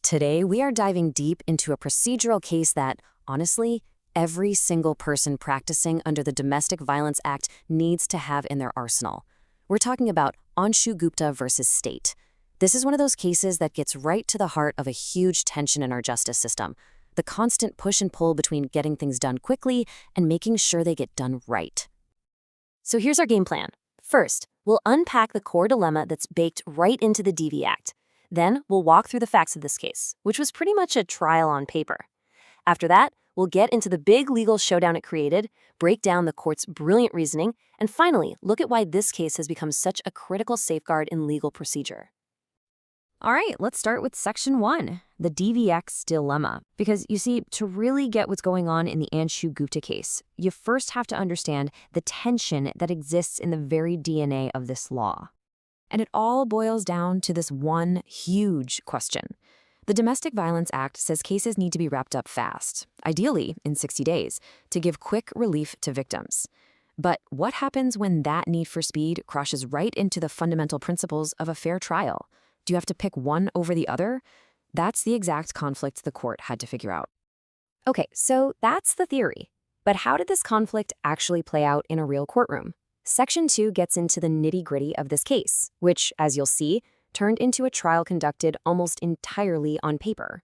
Today, we are diving deep into a procedural case that, honestly, every single person practicing under the Domestic Violence Act needs to have in their arsenal. We're talking about Anshu Gupta versus State. This is one of those cases that gets right to the heart of a huge tension in our justice system, the constant push and pull between getting things done quickly and making sure they get done right. So here's our game plan. First, we'll unpack the core dilemma that's baked right into the DV Act. Then, we'll walk through the facts of this case, which was pretty much a trial on paper. After that, we'll get into the big legal showdown it created, break down the court's brilliant reasoning, and finally, look at why this case has become such a critical safeguard in legal procedure. All right, let's start with Section 1, the DVX dilemma. Because, you see, to really get what's going on in the Anshu Gupta case, you first have to understand the tension that exists in the very DNA of this law. And it all boils down to this one huge question. The Domestic Violence Act says cases need to be wrapped up fast, ideally in 60 days, to give quick relief to victims. But what happens when that need for speed crashes right into the fundamental principles of a fair trial? Do you have to pick one over the other? That's the exact conflict the court had to figure out. Okay, so that's the theory. But how did this conflict actually play out in a real courtroom? Section 2 gets into the nitty-gritty of this case, which, as you'll see, turned into a trial conducted almost entirely on paper.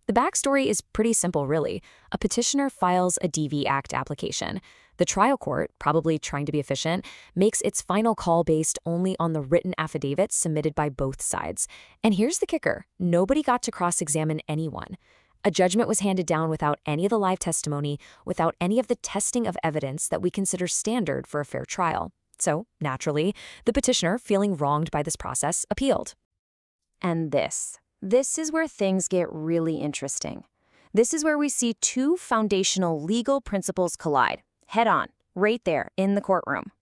The backstory is pretty simple, really. A petitioner files a DV Act application. The trial court, probably trying to be efficient, makes its final call based only on the written affidavits submitted by both sides. And here's the kicker. Nobody got to cross-examine anyone. A judgment was handed down without any of the live testimony, without any of the testing of evidence that we consider standard for a fair trial. So, naturally, the petitioner, feeling wronged by this process, appealed. And this is where things get really interesting. This is where we see two foundational legal principles collide, head-on, right there in the courtroom.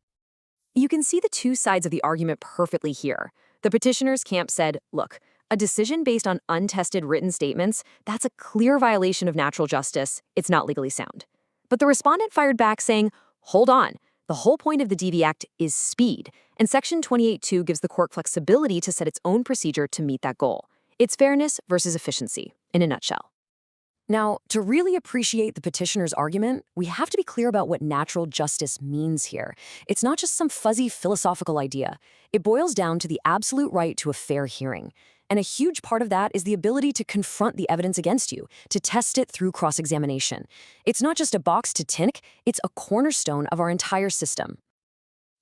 You can see the two sides of the argument perfectly here. The petitioner's camp said, look, a decision based on untested written statements, that's a clear violation of natural justice. It's not legally sound. But the respondent fired back saying, hold on. The whole point of the DV Act is speed, and Section 28(2) gives the court flexibility to set its own procedure to meet that goal. It's fairness versus efficiency, in a nutshell. Now, to really appreciate the petitioner's argument, we have to be clear about what natural justice means here. It's not just some fuzzy philosophical idea. It boils down to the absolute right to a fair hearing. And a huge part of that is the ability to confront the evidence against you, to test it through cross-examination. It's not just a box to tick, it's a cornerstone of our entire system.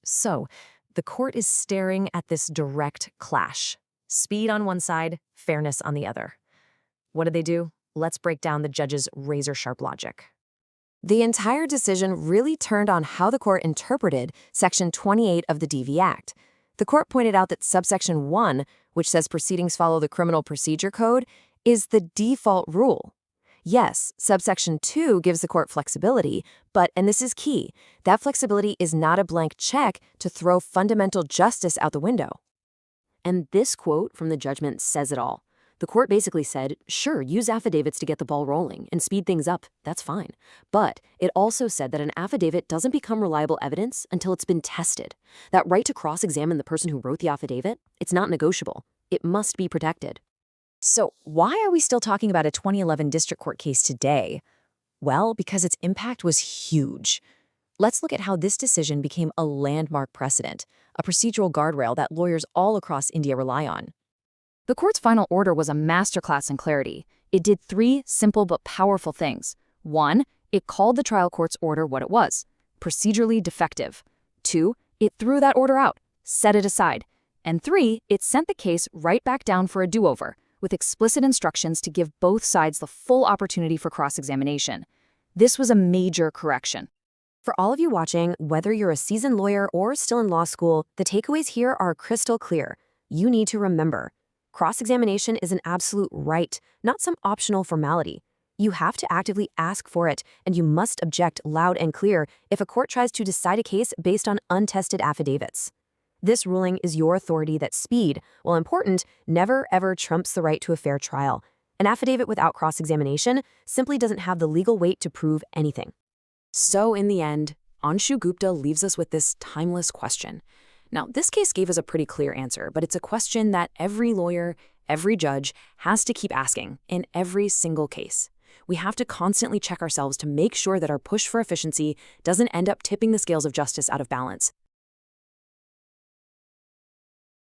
So, the court is staring at this direct clash. Speed on one side, fairness on the other. What did they do? Let's break down the judge's razor-sharp logic. The entire decision really turned on how the court interpreted Section 28 of the DV Act. The court pointed out that subsection 1, which says proceedings follow the Criminal Procedure Code, is the default rule. Yes, subsection 2 gives the court flexibility, but, and this is key, that flexibility is not a blank check to throw fundamental justice out the window. And this quote from the judgment says it all. The court basically said, sure, use affidavits to get the ball rolling and speed things up, that's fine. But it also said that an affidavit doesn't become reliable evidence until it's been tested. That right to cross-examine the person who wrote the affidavit, it's not negotiable. It must be protected. So why are we still talking about a 2011 district court case today? Well, because its impact was huge. Let's look at how this decision became a landmark precedent, a procedural guardrail that lawyers all across India rely on. The court's final order was a masterclass in clarity. It did three simple but powerful things. 1, it called the trial court's order what it was, procedurally defective. 2, it threw that order out, set it aside. And 3, it sent the case right back down for a do-over, with explicit instructions to give both sides the full opportunity for cross-examination. This was a major correction. For all of you watching, whether you're a seasoned lawyer or still in law school, the takeaways here are crystal clear. You need to remember, cross-examination is an absolute right, not some optional formality. You have to actively ask for it, and you must object loud and clear if a court tries to decide a case based on untested affidavits. This ruling is your authority that speed, while important, never ever trumps the right to a fair trial. An affidavit without cross-examination simply doesn't have the legal weight to prove anything. So in the end, Anshu Gupta leaves us with this timeless question. Now, this case gave us a pretty clear answer, but it's a question that every lawyer, every judge has to keep asking in every single case. We have to constantly check ourselves to make sure that our push for efficiency doesn't end up tipping the scales of justice out of balance.